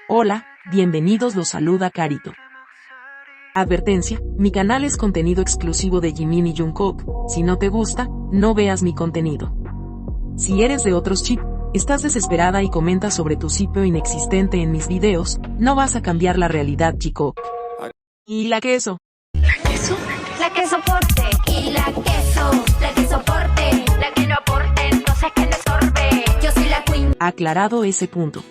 Hola, bienvenidos, los saluda Carito. Advertencia, mi canal es contenido exclusivo de Jimin y Jungkook, si no te gusta, no veas mi contenido. Si eres de otros chip, estás desesperada y comentas sobre tu sitio inexistente en mis videos, no vas a cambiar la realidad, chico. ¿Y la queso? ¿La queso? La que soporte. Y la que soporte. La que no aporte, entonces que le sorbe. Yo soy la queen. Aclarado ese punto.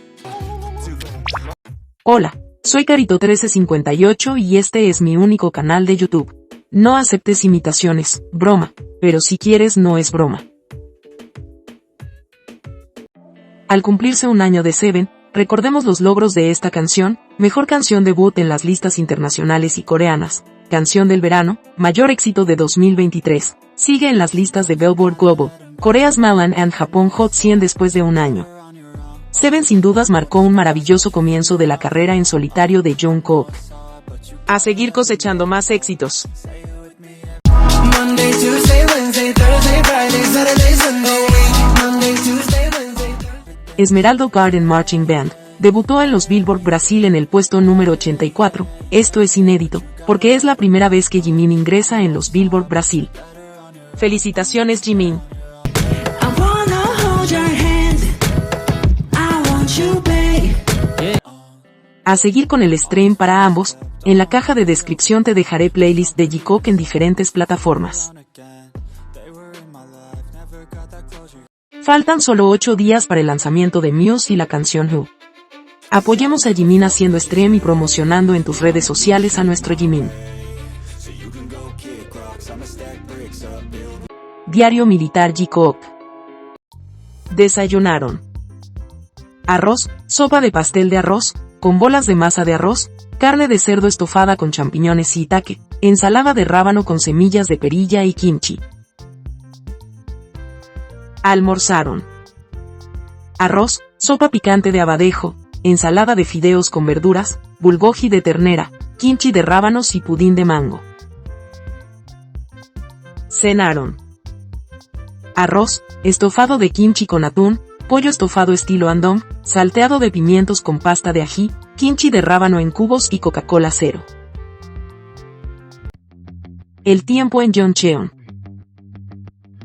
Hola, soy Carito1358 y este es mi único canal de YouTube. No aceptes imitaciones, broma, pero si quieres no es broma. Al cumplirse un año de Seven, recordemos los logros de esta canción, mejor canción debut en las listas internacionales y coreanas, canción del verano, mayor éxito de 2023, sigue en las listas de Billboard Global, Korea's Malan and Japón Hot 100 después de un año. Seven sin dudas marcó un maravilloso comienzo de la carrera en solitario de Jungkook. A seguir cosechando más éxitos. Monday, Tuesday, Wednesday, Thursday, Friday, Saturday, Sunday. Monday, Tuesday, Wednesday, Thursday. Esmeralda Garden Marching Band debutó en los Billboard Brasil en el puesto número 84, esto es inédito, porque es la primera vez que Jimin ingresa en los Billboard Brasil. Felicitaciones, Jimin. I wanna hold your hand. I want you, babe. A seguir con el stream para ambos, en la caja de descripción te dejaré playlist de Jungkook en diferentes plataformas. Faltan solo 8 días para el lanzamiento de Muse y la canción Who. Apoyemos a Jimin haciendo stream y promocionando en tus redes sociales a nuestro Jimin. Diario Militar Jungkook. Desayunaron. Arroz, sopa de pastel de arroz, con bolas de masa de arroz, carne de cerdo estofada con champiñones y shiitake, ensalada de rábano con semillas de perilla y kimchi. Almorzaron. Arroz, sopa picante de abadejo, ensalada de fideos con verduras, bulgogi de ternera, kimchi de rábanos y pudín de mango. Cenaron. Arroz, estofado de kimchi con atún, pollo estofado estilo andong, salteado de pimientos con pasta de ají, kimchi de rábano en cubos y Coca-Cola cero. El tiempo en Jeoncheon.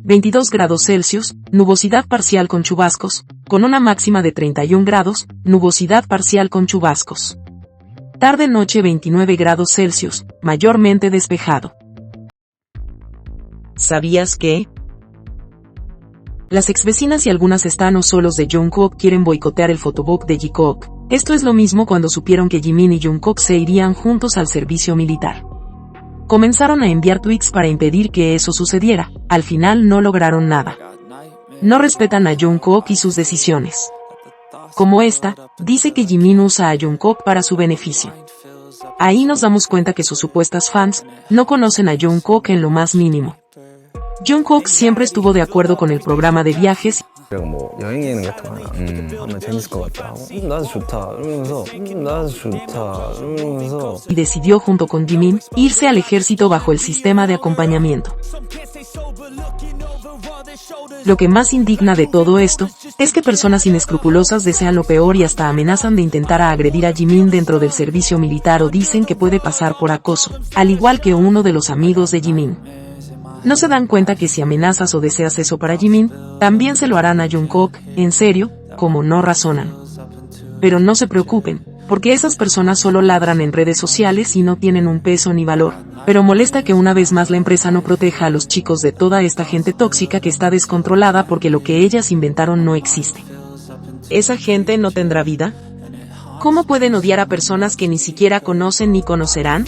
22 grados Celsius, nubosidad parcial con chubascos, con una máxima de 31 grados, nubosidad parcial con chubascos. Tarde-noche 29 grados Celsius, mayormente despejado. ¿Sabías que? Las exvecinas y algunas están o solos de Jungkook quieren boicotear el photobook de Jungkook. Esto es lo mismo cuando supieron que Jimin y Jungkook se irían juntos al servicio militar. Comenzaron a enviar tweets para impedir que eso sucediera, al final no lograron nada. No respetan a Jungkook y sus decisiones. Como esta, dice que Jimin usa a Jungkook para su beneficio. Ahí nos damos cuenta que sus supuestas fans no conocen a Jungkook en lo más mínimo. Jungkook siempre estuvo de acuerdo con el programa de viajes 뭐 여행 같은 거 하면 재밌을 것 같다. 나도 좋다. 이러면서 y decidió junto con Jimin irse al ejército bajo el sistema de acompañamiento. Lo que más indigna de todo esto es que personas inescrupulosas desean lo peor y hasta amenazan de intentar agredir a Jimin dentro del servicio militar o dicen que puede pasar por acoso, al igual que uno de los amigos de Jimin. ¿No se dan cuenta que si amenazas o deseas eso para Jimin, también se lo harán a Jungkook? En serio, como no razonan. Pero no se preocupen, porque esas personas solo ladran en redes sociales y no tienen un peso ni valor. Pero molesta que una vez más la empresa no proteja a los chicos de toda esta gente tóxica que está descontrolada porque lo que ellas inventaron no existe. ¿Esa gente no tendrá vida? ¿Cómo pueden odiar a personas que ni siquiera conocen ni conocerán?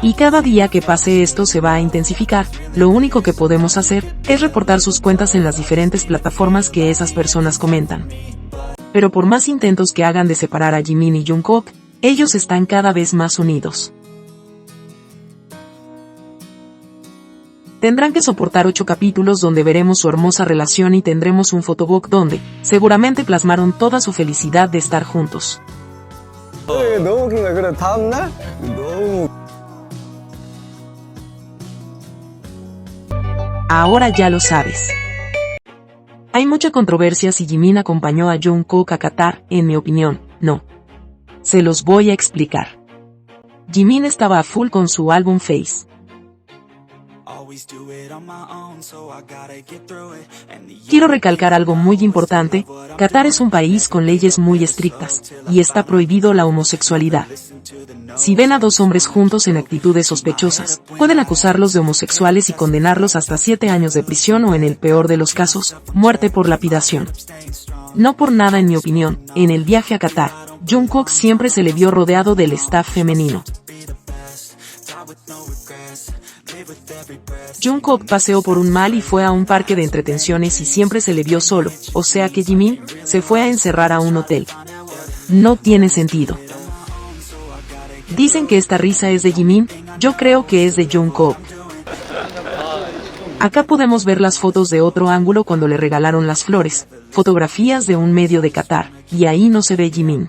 Y cada día que pase esto se va a intensificar, lo único que podemos hacer es reportar sus cuentas en las diferentes plataformas que esas personas comentan. Pero por más intentos que hagan de separar a Jimin y Jungkook, ellos están cada vez más unidos. Tendrán que soportar 8 capítulos donde veremos su hermosa relación y tendremos un photobook donde, seguramente plasmaron toda su felicidad de estar juntos. 너무 웃긴 거야. 그래 다음날 너무 Ahora ya lo sabes. Hay mucha controversia si Jimin acompañó a Jungkook a Qatar, en mi opinión, no. Se los voy a explicar. Jimin estaba a full con su álbum Face. Quiero recalcar algo muy importante, Qatar es un país con leyes muy estrictas, y está prohibido la homosexualidad. Si ven a dos hombres juntos en actitudes sospechosas, pueden acusarlos de homosexuales y condenarlos hasta 7 años de prisión o en el peor de los casos, muerte por lapidación. No por nada en mi opinión, en el viaje a Qatar, Jungkook siempre se le vio rodeado del staff femenino. Jungkook paseó por un mall y fue a un parque de entretenciones y siempre se le vio solo, o sea que Jimin se fue a encerrar a un hotel. No tiene sentido. Dicen que esta risa es de Jimin, yo creo que es de Jungkook. Acá podemos ver las fotos de otro ángulo cuando le regalaron las flores, fotografías de un medio de Qatar, y ahí no se ve Jimin.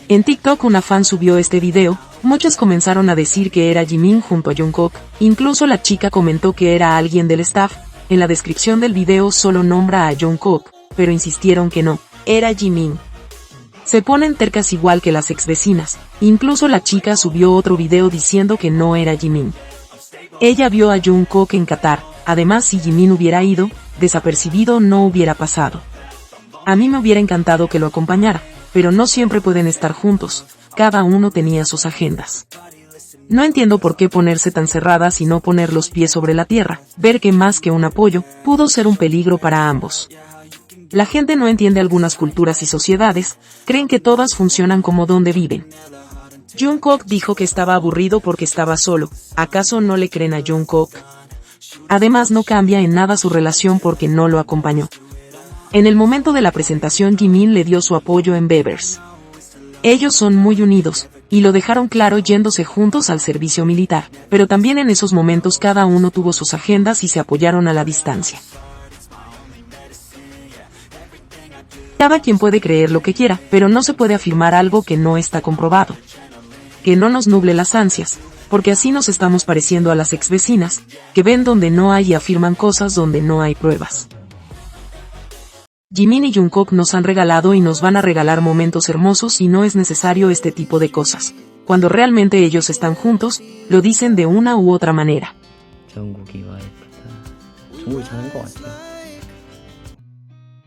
En TikTok una fan subió este video, muchos comenzaron a decir que era Jimin junto a Jungkook, incluso la chica comentó que era alguien del staff, en la descripción del video solo nombra a Jungkook, pero insistieron que no, era Jimin. Se ponen tercas igual que las ex vecinas, incluso la chica subió otro video diciendo que no era Jimin. Ella vio a Jungkook en Qatar, además si Jimin hubiera ido, desapercibido no hubiera pasado. A mí me hubiera encantado que lo acompañara, pero no siempre pueden estar juntos, cada uno tenía sus agendas. No entiendo por qué ponerse tan cerradas y no poner los pies sobre la tierra, ver que más que un apoyo, pudo ser un peligro para ambos. La gente no entiende algunas culturas y sociedades, creen que todas funcionan como donde viven. Jungkook dijo que estaba aburrido porque estaba solo, ¿acaso no le creen a Jungkook? Además no cambia en nada su relación porque no lo acompañó. En el momento de la presentación Jimin le dio su apoyo en Beavers. Ellos son muy unidos, y lo dejaron claro yéndose juntos al servicio militar, pero también en esos momentos cada uno tuvo sus agendas y se apoyaron a la distancia. Cada quien puede creer lo que quiera, pero no se puede afirmar algo que no está comprobado. Que no nos nuble las ansias, porque así nos estamos pareciendo a las ex vecinas, que ven donde no hay y afirman cosas donde no hay pruebas. Jimin y Jungkook nos han regalado y nos van a regalar momentos hermosos y no es necesario este tipo de cosas. Cuando realmente ellos están juntos, lo dicen de una u otra manera.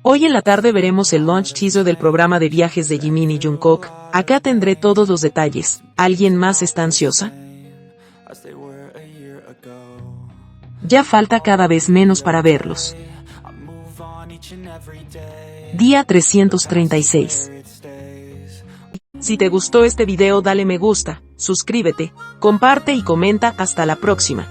Hoy en la tarde veremos el launch teaser del programa de viajes de Jimin y Jungkook. Acá tendré todos los detalles. ¿Alguien más está ansiosa? Ya falta cada vez menos para verlos. Día 336. Si te gustó este video dale me gusta, suscríbete, comparte y comenta. Hasta la próxima.